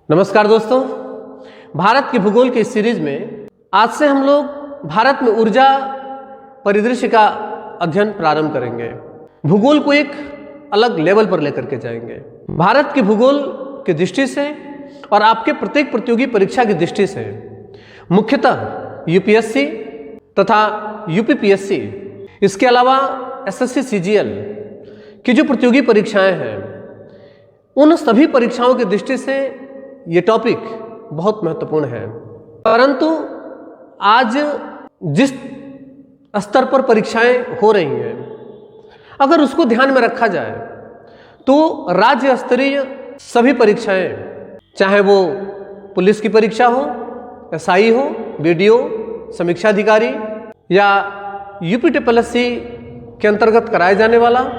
नमस्कार दोस्तों, भारत के भूगोल की इस सीरीज में आज से हम लोग भारत में ऊर्जा परिदृश्य का अध्ययन प्रारंभ करेंगे। भूगोल को एक अलग लेवल पर लेकर के जाएंगे। भारत के भूगोल की दृष्टि से और आपके प्रत्येक प्रतियोगी परीक्षा की दृष्टि से मुख्यतः यूपीएससी तथा यूपीपीएससी, इसके अलावा एसएससी सीजीएल की जो प्रतियोगी परीक्षाएं हैं, उन सभी परीक्षाओं की दृष्टि से ये टॉपिक बहुत महत्वपूर्ण है। परंतु आज जिस स्तर पर परीक्षाएं हो रही हैं, अगर उसको ध्यान में रखा जाए तो राज्य स्तरीय सभी परीक्षाएं, चाहे वो पुलिस की परीक्षा हो, एसआई हो, बीडीओ, समीक्षा अधिकारी या यूपीटीपीएससी के अंतर्गत कराए जाने वाला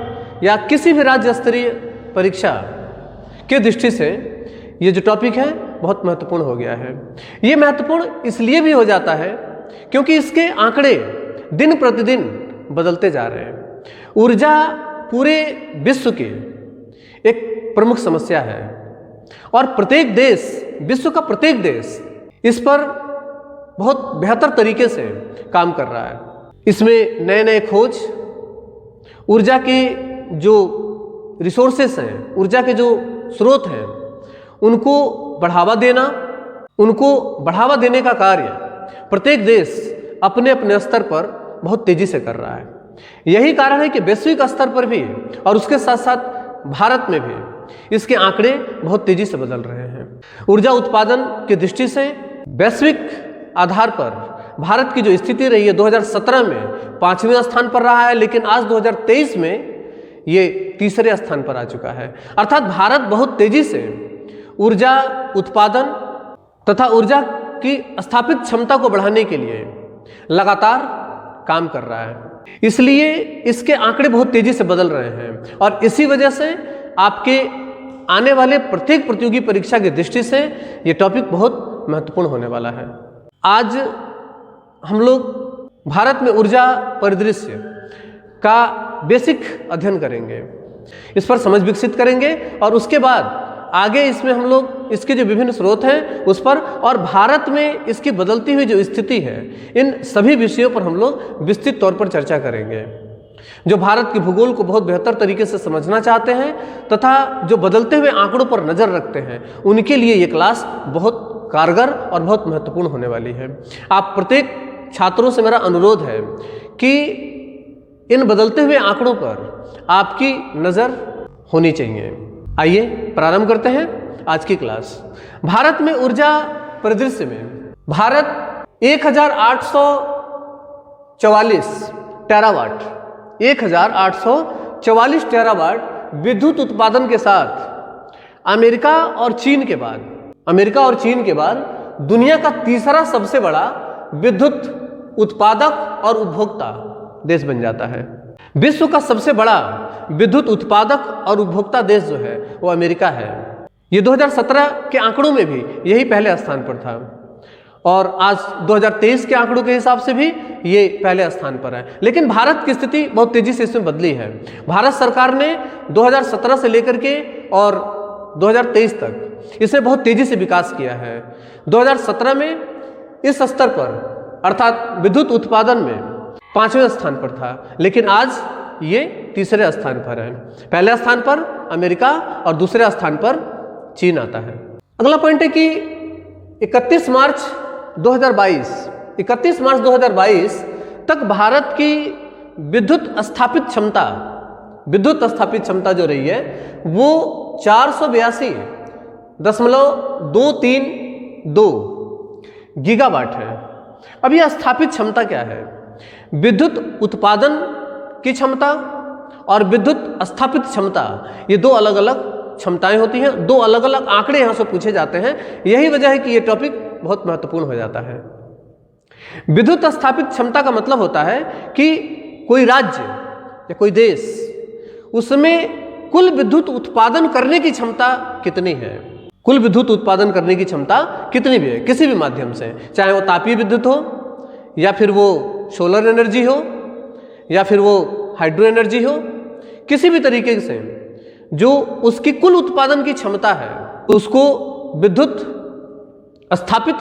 या किसी भी राज्य स्तरीय परीक्षा के दृष्टि से ये जो टॉपिक है बहुत महत्वपूर्ण हो गया है। ये महत्वपूर्ण इसलिए भी हो जाता है क्योंकि इसके आंकड़े दिन प्रतिदिन बदलते जा रहे हैं। ऊर्जा पूरे विश्व की एक प्रमुख समस्या है और प्रत्येक देश, विश्व का प्रत्येक देश इस पर बहुत बेहतर तरीके से काम कर रहा है। इसमें नए नए खोज, ऊर्जा की जो रिसोर्सेस हैं, ऊर्जा के जो स्रोत हैं, उनको बढ़ावा देने का कार्य प्रत्येक देश अपने अपने स्तर पर बहुत तेजी से कर रहा है। यही कारण है कि वैश्विक स्तर पर भी और उसके साथ साथ भारत में भी इसके आंकड़े बहुत तेजी से बदल रहे हैं। ऊर्जा उत्पादन की दृष्टि से वैश्विक आधार पर भारत की जो स्थिति रही है, 2017 में 5वें स्थान पर रहा है, लेकिन आज 2023 में ये तीसरे स्थान पर आ चुका है। अर्थात भारत बहुत तेजी से ऊर्जा उत्पादन तथा ऊर्जा की स्थापित क्षमता को बढ़ाने के लिए लगातार काम कर रहा है। इसलिए इसके आंकड़े बहुत तेजी से बदल रहे हैं और इसी वजह से आपके आने वाले प्रत्येक प्रतियोगी परीक्षा की दृष्टि से ये टॉपिक बहुत महत्वपूर्ण होने वाला है। आज हम लोग भारत में ऊर्जा परिदृश्य का बेसिक अध्ययन करेंगे, इस पर समझ विकसित करेंगे और उसके बाद आगे इसमें हम लोग इसके जो विभिन्न स्रोत हैं उस पर और भारत में इसकी बदलती हुई जो स्थिति है, इन सभी विषयों पर हम लोग विस्तृत तौर पर चर्चा करेंगे। जो भारत के भूगोल को बहुत बेहतर तरीके से समझना चाहते हैं तथा जो बदलते हुए आंकड़ों पर नज़र रखते हैं, उनके लिए ये क्लास बहुत कारगर और बहुत महत्वपूर्ण होने वाली है। आप प्रत्येक छात्रों से मेरा अनुरोध है कि इन बदलते हुए आंकड़ों पर आपकी नज़र होनी चाहिए। आइए प्रारंभ करते हैं आज की क्लास। भारत में ऊर्जा परिदृश्य में भारत 1844 टेरावाट विद्युत उत्पादन के साथ अमेरिका और चीन के बाद दुनिया का तीसरा सबसे बड़ा विद्युत उत्पादक और उपभोक्ता देश बन जाता है। विश्व का सबसे बड़ा विद्युत उत्पादक और उपभोक्ता देश जो है वो अमेरिका है। ये 2017 के आंकड़ों में भी यही पहले स्थान पर था और आज 2023 के आंकड़ों के हिसाब से भी ये पहले स्थान पर है। लेकिन भारत की स्थिति बहुत तेजी से इसमें बदली है। भारत सरकार ने 2017 से लेकर के और 2023 तक इसने बहुत तेजी से विकास किया है। 2017 में इस स्तर पर अर्थात विद्युत उत्पादन में 5वें स्थान पर था, लेकिन आज ये तीसरे स्थान पर है। पहले स्थान पर अमेरिका और दूसरे स्थान पर चीन आता है। अगला पॉइंट है कि 31 मार्च 2022 तक भारत की विद्युत स्थापित क्षमता जो रही है वो 482.232 गीगावाट है। अब यह स्थापित क्षमता क्या है? विद्युत उत्पादन की क्षमता और विद्युत स्थापित क्षमता, ये दो अलग अलग क्षमताएं होती हैं, दो अलग अलग आंकड़े यहाँ से पूछे जाते हैं। यही वजह है कि ये टॉपिक बहुत महत्वपूर्ण हो जाता है। विद्युत स्थापित क्षमता का मतलब होता है कि कोई राज्य या कोई देश, उसमें कुल विद्युत उत्पादन करने की क्षमता कितनी है, कुल विद्युत उत्पादन करने की क्षमता कितनी भी है, किसी भी माध्यम से, चाहे वो तापीय विद्युत हो या फिर वो सोलर एनर्जी हो या फिर वो हाइड्रो एनर्जी हो, किसी भी तरीके से जो उसकी कुल उत्पादन की क्षमता है उसको विद्युत स्थापित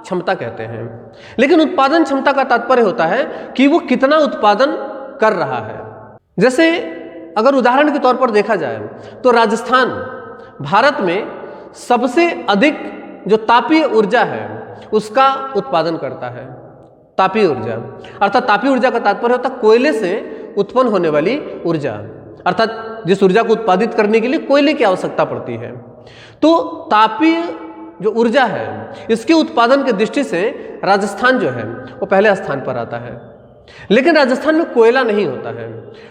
क्षमता कहते हैं। लेकिन उत्पादन क्षमता का तात्पर्य होता है कि वो कितना उत्पादन कर रहा है। जैसे अगर उदाहरण के तौर पर देखा जाए तो राजस्थान भारत में सबसे अधिक जो तापीय ऊर्जा है उसका उत्पादन करता है। तापीय ऊर्जा अर्थात तापीय ऊर्जा का तात्पर्य होता है कोयले से उत्पन्न होने वाली ऊर्जा, अर्थात जिस ऊर्जा को उत्पादित करने के लिए कोयले की आवश्यकता पड़ती है। तो तापीय जो ऊर्जा है इसके उत्पादन की दृष्टि से राजस्थान जो है वो पहले स्थान पर आता है। लेकिन राजस्थान में कोयला नहीं होता है,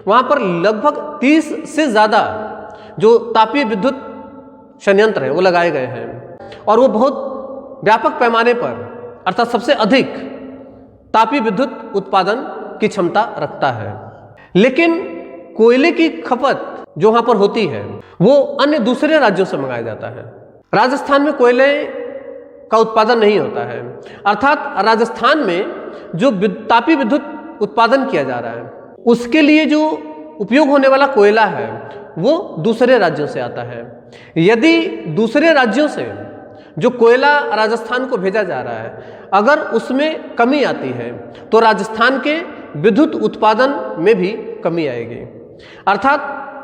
वहां पर लगभग 30 से ज्यादा जो तापीय विद्युत संयंत्र है वो लगाए गए हैं और वो बहुत व्यापक पैमाने पर अर्थात सबसे अधिक तापीय विद्युत उत्पादन की क्षमता रखता है। लेकिन कोयले की खपत जो वहां पर होती है वो अन्य दूसरे राज्यों से मंगाया जाता है। राजस्थान में कोयले का उत्पादन नहीं होता है, अर्थात राजस्थान में जो तापीय विद्युत उत्पादन किया जा रहा है उसके लिए जो उपयोग होने वाला कोयला है वो दूसरे राज्यों से आता है। यदि दूसरे राज्यों से जो कोयला राजस्थान को भेजा जा रहा है अगर उसमें कमी आती है तो राजस्थान के विद्युत उत्पादन में भी कमी आएगी। अर्थात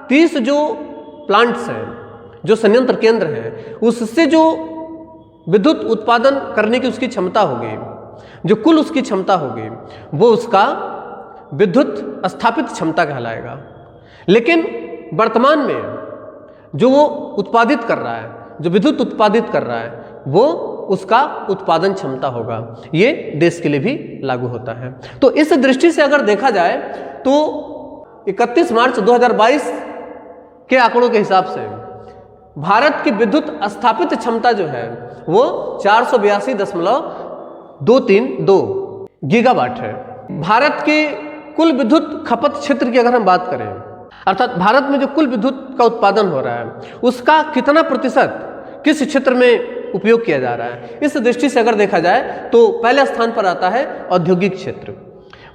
30 जो प्लांट्स हैं, जो संयंत्र केंद्र हैं, उससे जो विद्युत उत्पादन करने की उसकी क्षमता होगी, जो कुल उसकी क्षमता होगी वो उसका विद्युत स्थापित क्षमता कहलाएगा। लेकिन वर्तमान में जो वो उत्पादित कर रहा है, जो विद्युत उत्पादित कर रहा है वो उसका उत्पादन क्षमता होगा। ये देश के लिए भी लागू होता है। तो इस दृष्टि से अगर देखा जाए तो 31 मार्च 2022 के आंकड़ों के हिसाब से भारत की विद्युत स्थापित क्षमता जो है वो 482.232 गीगावाट है। भारत के कुल विद्युत खपत क्षेत्र की अगर हम बात करें, अर्थात भारत में जो कुल विद्युत का उत्पादन हो रहा है उसका कितना प्रतिशत किस क्षेत्र में उपयोग किया जा रहा है, इस दृष्टि से अगर देखा जाए तो पहले स्थान पर आता है औद्योगिक क्षेत्र।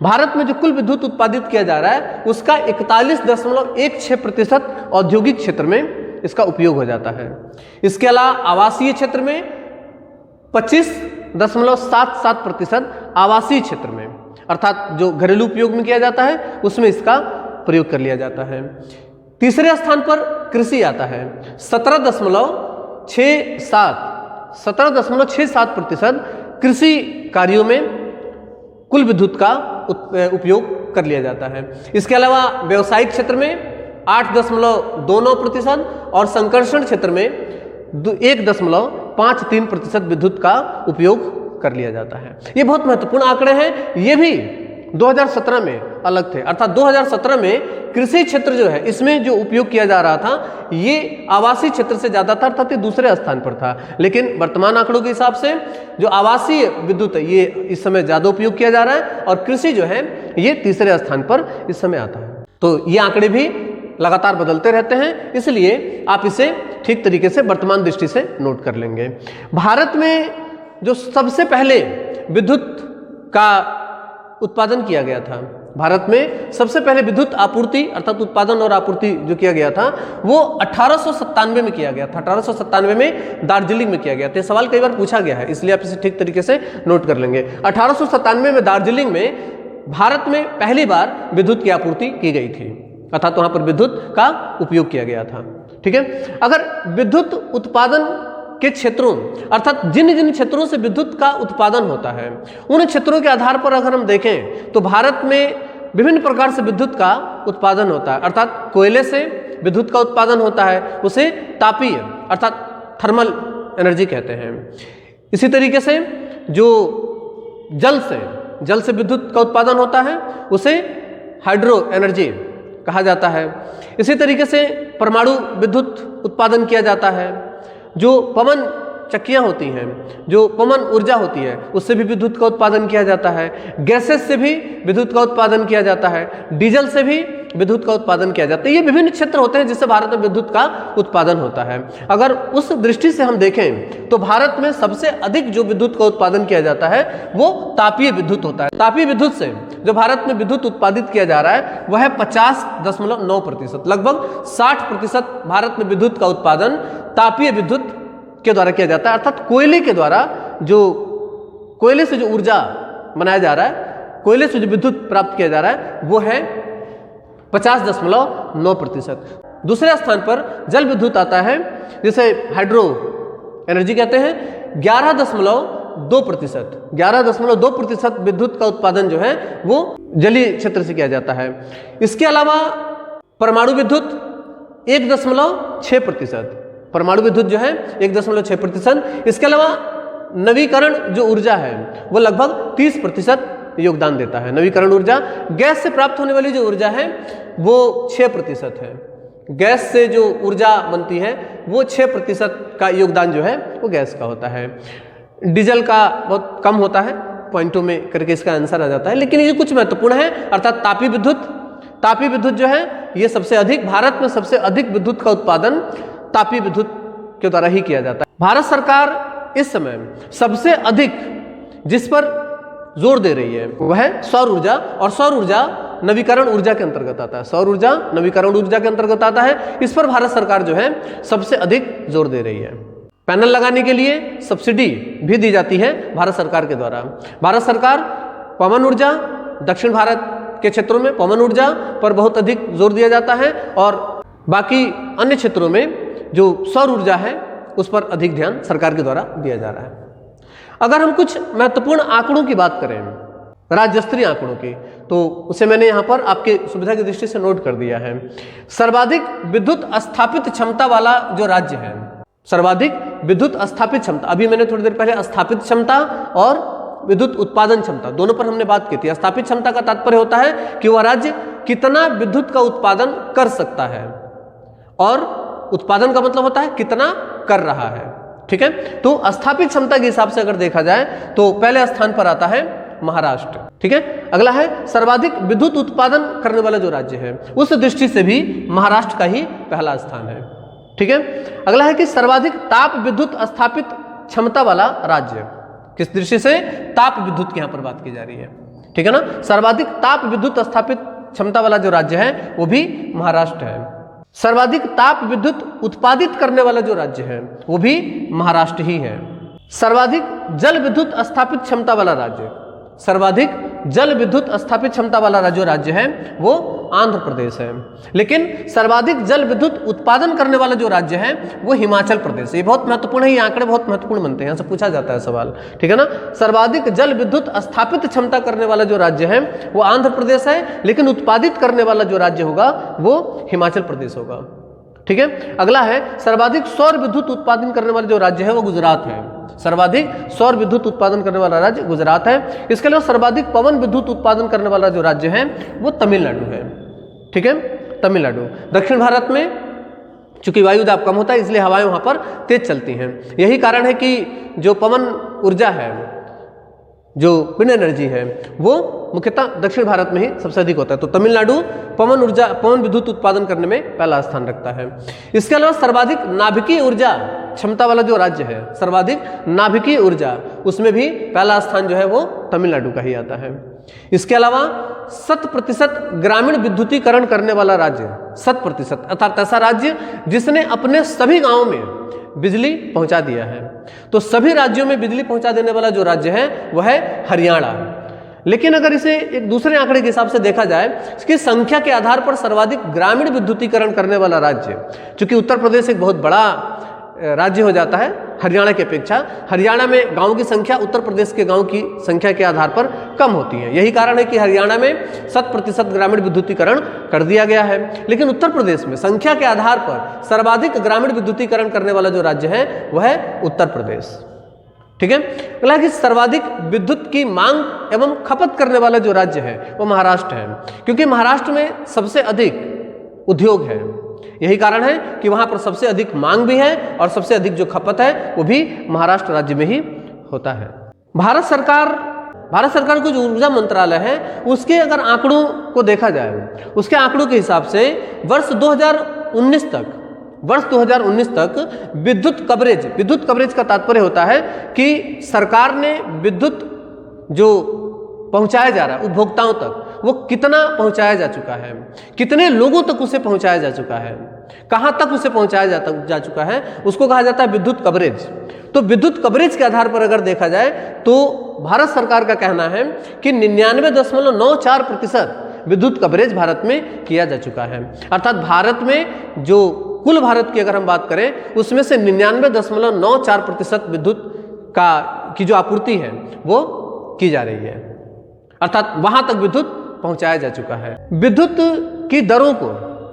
भारत में जो कुल विद्युत उत्पादित किया जा रहा है उसका 41.16% औद्योगिक क्षेत्र में इसका उपयोग हो जाता है। इसके अलावा आवासीय क्षेत्र में 25.77% आवासीय क्षेत्र में, अर्थात जो घरेलू उपयोग में किया जाता है उसमें इसका प्रयोग कर लिया जाता है। तीसरे स्थान पर कृषि आता है, 17.67% कृषि कार्यों में कुल विद्युत का उपयोग कर लिया जाता है। इसके अलावा व्यवसायिक क्षेत्र में 8.29% और संकर्षण क्षेत्र में 1.53% विद्युत का उपयोग कर लिया जाता है। ये बहुत महत्वपूर्ण आंकड़े हैं। ये भी 2017 में अलग थे, अर्थात 2017 में कृषि क्षेत्र जो है इसमें जो उपयोग किया जा रहा था ये आवासीय क्षेत्र से ज्यादा था, अर्थात ये दूसरे स्थान पर था। लेकिन वर्तमान आंकड़ों के हिसाब से जो आवासीय विद्युत है ये इस समय ज्यादा उपयोग किया जा रहा है और कृषि जो है ये तीसरे स्थान पर इस समय आता है। तो ये आंकड़े भी लगातार बदलते रहते हैं, इसलिए आप इसे ठीक तरीके से वर्तमान दृष्टि से नोट कर लेंगे। भारत में जो सबसे पहले विद्युत का उत्पादन किया गया था, भारत में सबसे पहले विद्युत आपूर्ति अर्थात उत्पादन और आपूर्ति जो किया गया था वो 1897 में किया गया था। 1897 में दार्जिलिंग में किया गया था। सवाल कई बार पूछा गया है, इसलिए आप इसे ठीक तरीके से नोट कर लेंगे। 1897 में दार्जिलिंग में भारत में पहली बार विद्युत की आपूर्ति की गई थी, अर्थात वहां पर विद्युत का उपयोग किया गया था। ठीक है, अगर विद्युत उत्पादन के क्षेत्रों अर्थात जिन जिन क्षेत्रों से विद्युत का उत्पादन होता है उन क्षेत्रों के आधार पर अगर हम देखें तो भारत में विभिन्न प्रकार से विद्युत का उत्पादन होता है। अर्थात कोयले से विद्युत का उत्पादन होता है, उसे तापीय अर्थात थर्मल एनर्जी कहते हैं। इसी तरीके से जो जल से विद्युत का उत्पादन होता है उसे हाइड्रो एनर्जी कहा जाता है। इसी तरीके से परमाणु विद्युत उत्पादन किया जाता है। जो पवन चक्कियाँ होती हैं, जो पवन ऊर्जा होती है उससे भी विद्युत का उत्पादन किया जाता है। गैसेस से भी विद्युत का उत्पादन किया जाता है। डीजल से भी विद्युत का उत्पादन किया जाता है। ये विभिन्न क्षेत्र होते हैं जिससे भारत में विद्युत का उत्पादन होता है। अगर उस दृष्टि से हम देखें तो भारत में सबसे अधिक जो विद्युत का उत्पादन किया जाता है वो तापीय विद्युत होता है। तापीय विद्युत से जो भारत में विद्युत उत्पादित किया जा रहा है वह है 50.9%, लगभग 60% भारत में विद्युत का उत्पादन तापीय विद्युत के द्वारा किया जाता है, अर्थात कोयले के द्वारा, जो कोयले से जो ऊर्जा बनाया जा रहा है, कोयले से जो विद्युत प्राप्त किया जा रहा है, वो है 50.9%। दूसरे स्थान पर जल विद्युत आता है, जिसे हाइड्रो एनर्जी कहते हैं, 11.2%। 11.2% विद्युत का उत्पादन जो है वो जलीय क्षेत्र से किया जाता है। इसके अलावा परमाणु विद्युत 1.6%, परमाणु विद्युत जो है 1.6%। इसके अलावा नवीकरण जो ऊर्जा है वो लगभग 30% योगदान देता है। नवीकरण ऊर्जा, गैस से प्राप्त होने वाली जो ऊर्जा है वो 6% है। गैस से जो ऊर्जा बनती है वो 6% का योगदान जो है वो गैस का होता है। डीजल का बहुत कम होता है, पॉइंटों में करके इसका आंसर आ जाता है, लेकिन ये कुछ महत्वपूर्ण है, अर्थात तापीय विद्युत। तापीय विद्युत जो है ये सबसे अधिक, भारत में सबसे अधिक विद्युत का उत्पादन तापीय विद्युत के द्वारा ही किया जाता है। भारत सरकार इस समय सबसे अधिक जिस पर जोर दे रही है वह है सौर ऊर्जा, और सौर ऊर्जा नवीकरण ऊर्जा के अंतर्गत आता है। सौर ऊर्जा नवीकरण ऊर्जा के अंतर्गत आता है। इस पर भारत सरकार जो है सबसे अधिक जोर दे रही है। पैनल लगाने के लिए सब्सिडी भी दी जाती है भारत सरकार के द्वारा। भारत सरकार पवन ऊर्जा, दक्षिण भारत के क्षेत्रों में पवन ऊर्जा पर बहुत अधिक जोर दिया जाता है, और बाकी अन्य क्षेत्रों में जो सौर ऊर्जा है उस पर अधिक ध्यान सरकार के द्वारा दिया जा रहा है। अगर हम कुछ महत्वपूर्ण आंकड़ों की बात करें, राज्य स्तरीय आंकड़ों की, तो उसे मैंने यहाँ पर आपके सुविधा की दृष्टि से नोट कर दिया है। सर्वाधिक विद्युत स्थापित क्षमता वाला जो राज्य है, सर्वाधिक विद्युत स्थापित क्षमता, अभी मैंने थोड़ी देर पहले स्थापित क्षमता और विद्युत उत्पादन क्षमता दोनों पर हमने बात की थी। स्थापित क्षमता का तात्पर्य होता है कि वह राज्य कितना विद्युत का उत्पादन कर सकता है, और उत्पादन का मतलब होता है कितना कर रहा है। ठीक है, तो स्थापित क्षमता के हिसाब से अगर देखा जाए तो पहले स्थान पर आता है महाराष्ट्र। ठीक है, अगला है सर्वाधिक विद्युत उत्पादन करने वाला जो राज्य है, उस दृष्टि से भी महाराष्ट्र का ही पहला स्थान है। ठीक है, अगला है कि सर्वाधिक ताप विद्युत स्थापित क्षमता वाला राज्य, किस दृष्टि से? ताप विद्युत की यहां पर बात की जा रही है। ठीक है ना, सर्वाधिक ताप विद्युत स्थापित क्षमता वाला जो राज्य है वो भी महाराष्ट्र है। सर्वाधिक ताप विद्युत उत्पादित करने वाला जो राज्य है वो भी महाराष्ट्र ही है। सर्वाधिक जल विद्युत स्थापित क्षमता वाला राज्य, सर्वाधिक जल विद्युत स्थापित क्षमता वाला जो राज्य है वो आंध्र प्रदेश है। लेकिन सर्वाधिक जल विद्युत उत्पादन करने वाला जो राज्य है वो हिमाचल प्रदेश है। ये बहुत महत्वपूर्ण है, ये आंकड़े बहुत महत्वपूर्ण बनते हैं, यहाँ से पूछा जाता है सवाल। ठीक है ना, सर्वाधिक जल विद्युत स्थापित क्षमता करने वाला जो राज्य है वो आंध्र प्रदेश है, लेकिन उत्पादित करने वाला जो राज्य होगा वो हिमाचल प्रदेश होगा। ठीक है, अगला है सर्वाधिक सौर विद्युत उत्पादन करने वाला जो राज्य है वो गुजरात है। सर्वाधिक सौर विद्युत उत्पादन करने वाला राज्य गुजरात है। इसके अलावा सर्वाधिक पवन विद्युत उत्पादन करने वाला जो राज्य है वो तमिलनाडु है। ठीक है, तमिलनाडु। दक्षिण भारत में चूंकि वायु दाब कम होता है इसलिए हवाएं वहां पर तेज चलती हैं। यही कारण है कि जो पवन ऊर्जा है, जो विंड एनर्जी है, वो मुख्यतः दक्षिण भारत में ही सबसे अधिक होता है। तो तमिलनाडु पवन ऊर्जा, पवन विद्युत उत्पादन करने में पहला स्थान रखता है। इसके अलावा सर्वाधिक नाभिकीय ऊर्जा क्षमता वाला जो राज्य है, सर्वाधिक नाभिकीय ऊर्जा, उसमें भी पहला स्थान जो है वो तमिलनाडु का ही आता है। इसके अलावा 100% ग्रामीण विद्युतीकरण करने वाला राज्य, 100% अर्थात ऐसा राज्य जिसने अपने सभी गांवों में बिजली पहुंचा दिया है। तो सभी राज्यों में बिजली पहुंचा देने वाला जो राज्य है वह है हरियाणा। लेकिन अगर इसे एक दूसरे आंकड़े के हिसाब से देखा जाए, इसकी संख्या के आधार पर सर्वाधिक ग्रामीण विद्युतीकरण करने वाला राज्य, चूंकि उत्तर प्रदेश एक बहुत बड़ा राज्य हो जाता है हरियाणा की अपेक्षा, हरियाणा में गांवों की संख्या उत्तर प्रदेश के गांव की संख्या के आधार पर कम होती है। यही कारण है कि हरियाणा में 100% ग्रामीण विद्युतीकरण कर दिया गया है। लेकिन उत्तर प्रदेश में संख्या के आधार पर सर्वाधिक ग्रामीण विद्युतीकरण करने वाला जो राज्य है वह है उत्तर प्रदेश। ठीक है, अगला कि सर्वाधिक विद्युत की मांग एवं खपत करने वाला जो राज्य है वो महाराष्ट्र है, क्योंकि महाराष्ट्र में सबसे अधिक उद्योग है। यही कारण है कि वहां पर सबसे अधिक मांग भी है और सबसे अधिक जो खपत है वो भी महाराष्ट्र राज्य में ही होता है। भारत सरकार को जो ऊर्जा मंत्रालय है उसके अगर आंकड़ों को देखा जाए, उसके आंकड़ों के हिसाब से वर्ष 2019 तक विद्युत कवरेज का तात्पर्य होता है कि सरकार ने विद्युत जो पहुंचाया जा रहा है उपभोक्ताओं तक वो कितना पहुंचाया जा चुका है, कितने लोगों तक उसे पहुंचाया जा चुका है। कहाँ तक उसे पहुँचाया जा चुका है, उसको कहा जाता है विद्युत कवरेज। तो विद्युत कवरेज के आधार पर अगर देखा जाए तो भारत सरकार का कहना है कि 99.94% विद्युत कवरेज भारत में किया जा चुका है। अर्थात भारत में जो कुल भारत की अगर हम बात करें उसमें से 99.94% विद्युत की जो आपूर्ति है वो की जा रही है, अर्थात वहां तक विद्युत पहुंचाया जा चुका है। विद्युत की दरों को,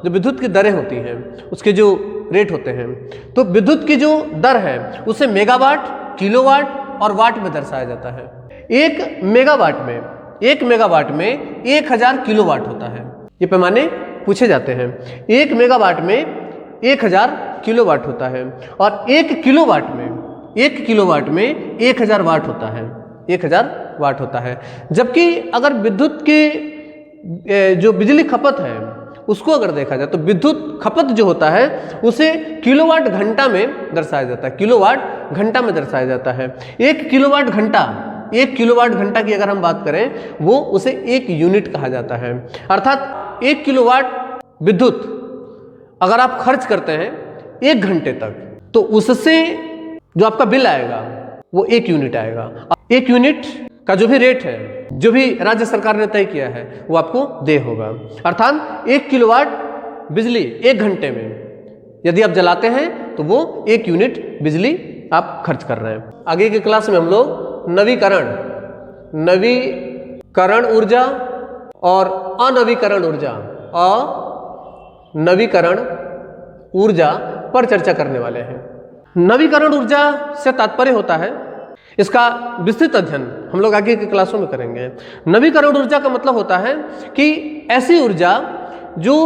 जो विद्युत की दरें होती हैं उसके जो रेट होते हैं, तो विद्युत की जो दर है उसे मेगावाट, किलोवाट और वाट में दर्शाया जाता है। एक मेगावाट में 1000 किलोवाट होता है। ये पैमाने पूछे जाते हैं। 1 मेगावाट में 1000 किलोवाट होता है और 1 किलोवाट में 1000 वाट होता है। 1000 वाट होता है। जबकि अगर विद्युत की जो बिजली खपत है उसको अगर देखा जाए तो विद्युत खपत जो होता है उसे किलोवाट घंटा में दर्शाया जाता है। किलोवाट घंटा में दर्शाया जाता है। 1 किलोवाट घंटा की अगर हम बात करें वो उसे 1 यूनिट कहा जाता है। अर्थात 1 किलोवाट विद्युत अगर आप खर्च करते हैं 1 घंटे तक तो उससे जो आपका बिल आएगा वो 1 यूनिट आएगा। 1 यूनिट का जो भी रेट है, जो भी राज्य सरकार ने तय किया है वो आपको देय होगा। अर्थात 1 किलोवाट बिजली 1 घंटे में यदि आप जलाते हैं तो वो 1 यूनिट बिजली आप खर्च कर रहे हैं। आगे की क्लास में हम लोग नवीकरण ऊर्जा और अनवीकरण ऊर्जा पर चर्चा करने वाले हैं। नवीकरण ऊर्जा से तात्पर्य होता है, इसका विस्तृत अध्ययन हम लोग आगे की क्लासों में करेंगे। नवीकरण ऊर्जा का मतलब होता है कि ऐसी ऊर्जा जो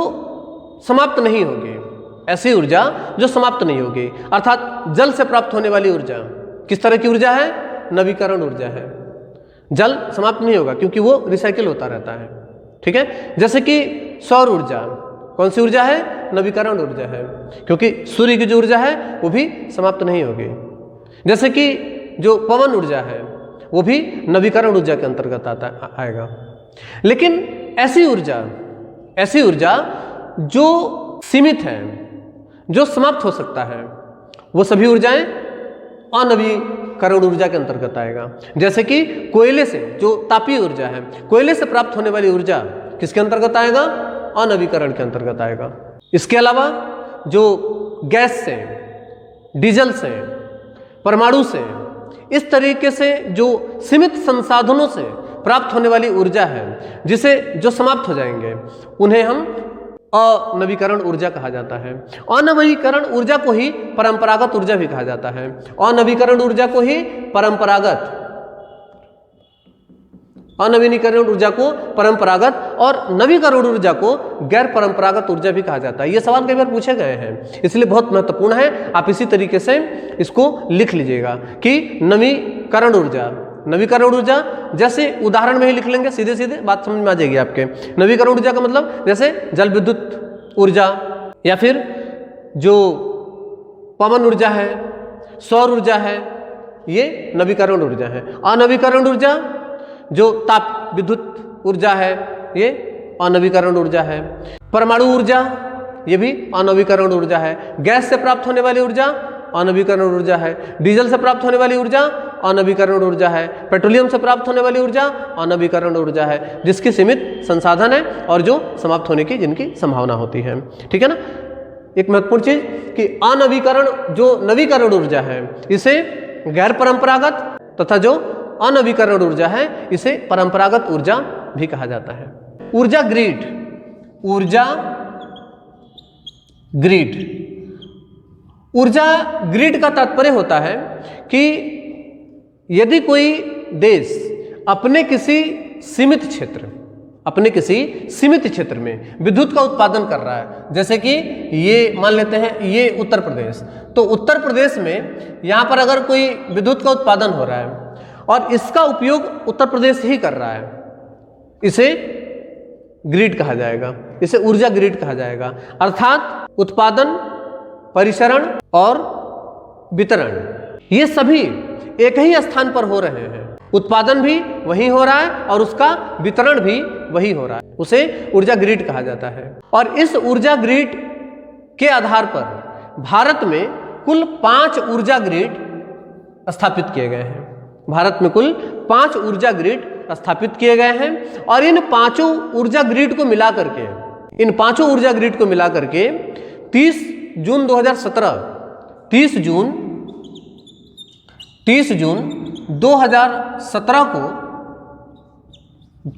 समाप्त नहीं होगी, अर्थात जल से प्राप्त होने वाली ऊर्जा। किस तरह की ऊर्जा है? नवीकरण ऊर्जा है। जल समाप्त नहीं होगा क्योंकि वो रिसाइकिल होता रहता है। ठीक है, जैसे कि सौर ऊर्जा कौन सी ऊर्जा है? नवीकरण ऊर्जा है, क्योंकि सूर्य की जो ऊर्जा है वो भी समाप्त नहीं होगी। जैसे कि जो पवन ऊर्जा है वो भी नवीकरण ऊर्जा के अंतर्गत आएगा। लेकिन ऐसी ऊर्जा जो सीमित है, जो समाप्त हो सकता है, वो सभी ऊर्जाएं अनवीकरण ऊर्जा के अंतर्गत आएगा। जैसे कि कोयले से, जो तापीय ऊर्जा है, कोयले से प्राप्त होने वाली ऊर्जा किसके अंतर्गत आएगा? अनवीकरण के अंतर्गत आएगा। इसके अलावा जो गैस से, डीजल से, परमाणु से, इस तरीके से जो सीमित संसाधनों से प्राप्त होने वाली ऊर्जा है, जो समाप्त हो जाएंगे, उन्हें हम अनवीकरण ऊर्जा कहा जाता है। अनवीकरण ऊर्जा को ही परंपरागत ऊर्जा भी कहा जाता है। अनवीकरण ऊर्जा को परंपरागत और नवीकरण ऊर्जा को गैर परंपरागत ऊर्जा भी कहा जाता है। ये सवाल कई बार पूछे गए हैं, इसलिए बहुत महत्वपूर्ण है। आप इसी तरीके से इसको लिख लीजिएगा कि नवीकरण ऊर्जा, जैसे उदाहरण में ही लिख लेंगे, सीधे सीधे बात समझ में आ जाएगी आपके। नवीकरण ऊर्जा का मतलब जैसे जल विद्युत ऊर्जा, या फिर जो पवन ऊर्जा है, सौर ऊर्जा है, ये नवीकरण ऊर्जा है। अनवीकरण ऊर्जा जो ताप विद्युत ऊर्जा है, ये अनवीकरण ऊर्जा है। परमाणु ऊर्जा, ये भी अनवीकरण ऊर्जा है। गैस से प्राप्त होने वाली ऊर्जा अनवीकरण ऊर्जा है। डीजल से प्राप्त होने वाली ऊर्जा अनवीकरण ऊर्जा है। पेट्रोलियम से प्राप्त होने वाली ऊर्जा अनवीकरण ऊर्जा है, जिसकी सीमित संसाधन है और जो समाप्त होने की जिनकी संभावना होती है। ठीक है ना। एक महत्वपूर्ण चीज कि जो नवीकरण ऊर्जा है इसे गैर परंपरागत, तथा जो अनवीकरण ऊर्जा है इसे परंपरागत ऊर्जा भी कहा जाता है। ऊर्जा ग्रिड का तात्पर्य होता है कि यदि कोई देश अपने किसी सीमित क्षेत्र में विद्युत का उत्पादन कर रहा है, जैसे कि ये मान लेते हैं ये उत्तर प्रदेश, तो उत्तर प्रदेश में यहाँ पर अगर कोई विद्युत का उत्पादन हो रहा है और इसका उपयोग उत्तर प्रदेश ही कर रहा है, इसे ग्रिड कहा जाएगा, इसे ऊर्जा ग्रिड कहा जाएगा। अर्थात उत्पादन, परिसरण और वितरण ये सभी एक ही स्थान पर हो रहे हैं। उत्पादन भी वही हो रहा है और उसका वितरण भी वही हो रहा है, उसे ऊर्जा ग्रिड कहा जाता है। और इस ऊर्जा ग्रिड के आधार पर भारत में कुल 5 ऊर्जा ग्रिड स्थापित किए गए हैं। भारत में कुल 5 ऊर्जा ग्रिड स्थापित किए गए हैं और इन पांचों ऊर्जा ग्रिड को मिलाकर के 30 जून 2017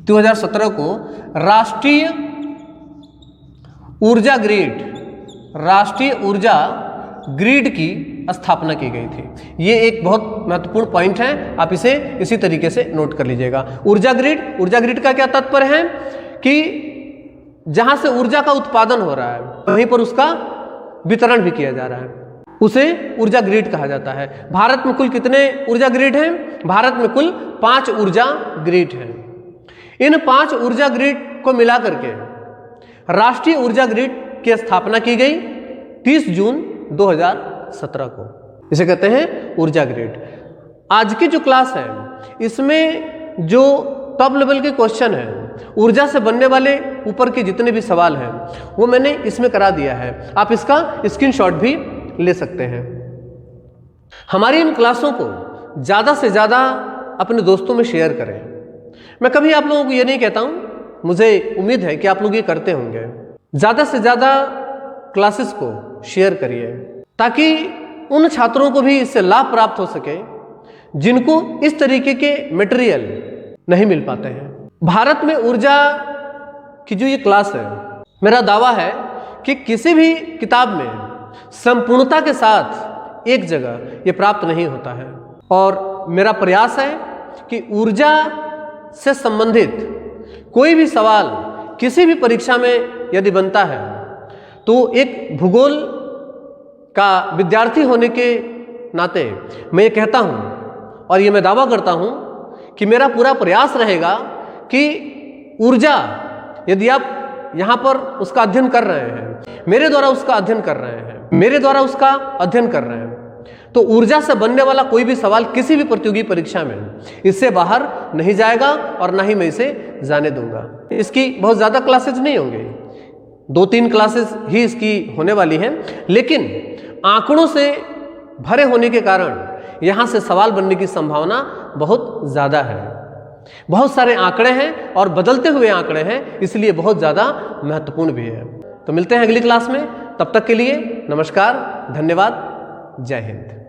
2017 को राष्ट्रीय ऊर्जा ग्रिड की स्थापना की गई थी। ये एक बहुत महत्वपूर्ण पॉइंट है, आप इसे इसी तरीके से नोट कर लीजिएगा। ऊर्जा ग्रिड का क्या तात्पर्य है कि जहां से ऊर्जा का उत्पादन हो रहा है वहीं पर उसका वितरण भी किया जा रहा है, उसे ऊर्जा ग्रिड कहा जाता है। भारत में कुल कितने ऊर्जा ग्रिड हैं? भारत में कुल 5 ऊर्जा ग्रिड हैं। इन 5 ऊर्जा ग्रिड को मिलाकर के राष्ट्रीय ऊर्जा ग्रिड की स्थापना की गई 30 जून 2017 को। इसे कहते हैं ऊर्जा ग्रिड। आज की जो क्लास है इसमें जो टॉप लेवल के क्वेश्चन है, ऊर्जा से बनने वाले ऊपर के जितने भी सवाल हैं वो मैंने इसमें करा दिया है। आप इसका स्क्रीनशॉट भी ले सकते हैं। हमारी इन क्लासों को ज़्यादा से ज़्यादा अपने दोस्तों में शेयर करें। मैं कभी आप लोगों को ये नहीं कहता हूँ, मुझे उम्मीद है कि आप लोग ये करते होंगे। ज़्यादा से ज़्यादा क्लासेस को शेयर करिए ताकि उन छात्रों को भी इससे लाभ प्राप्त हो सके जिनको इस तरीके के मटेरियल नहीं मिल पाते हैं। भारत में ऊर्जा की जो ये क्लास है, मेरा दावा है कि किसी भी किताब में संपूर्णता के साथ एक जगह ये प्राप्त नहीं होता है। और मेरा प्रयास है कि ऊर्जा से संबंधित कोई भी सवाल किसी भी परीक्षा में यदि बनता है तो एक भूगोल का विद्यार्थी होने के नाते मैं ये कहता हूँ और ये मैं दावा करता हूँ कि मेरा पूरा प्रयास रहेगा कि ऊर्जा यदि आप यहाँ पर उसका अध्ययन कर रहे हैं, मेरे द्वारा उसका अध्ययन कर रहे हैं, तो ऊर्जा से बनने वाला कोई भी सवाल किसी भी प्रतियोगी परीक्षा में इससे बाहर नहीं जाएगा और ना ही मैं इसे जाने दूंगा। इसकी बहुत ज़्यादा क्लासेज नहीं होंगे, 2-3 क्लासेस ही इसकी होने वाली हैं, लेकिन आंकड़ों से भरे होने के कारण यहाँ से सवाल बनने की संभावना बहुत ज़्यादा है। बहुत सारे आंकड़े हैं और बदलते हुए आंकड़े हैं, इसलिए बहुत ज़्यादा महत्वपूर्ण भी है। तो मिलते हैं अगली क्लास में, तब तक के लिए नमस्कार, धन्यवाद, जय हिंद।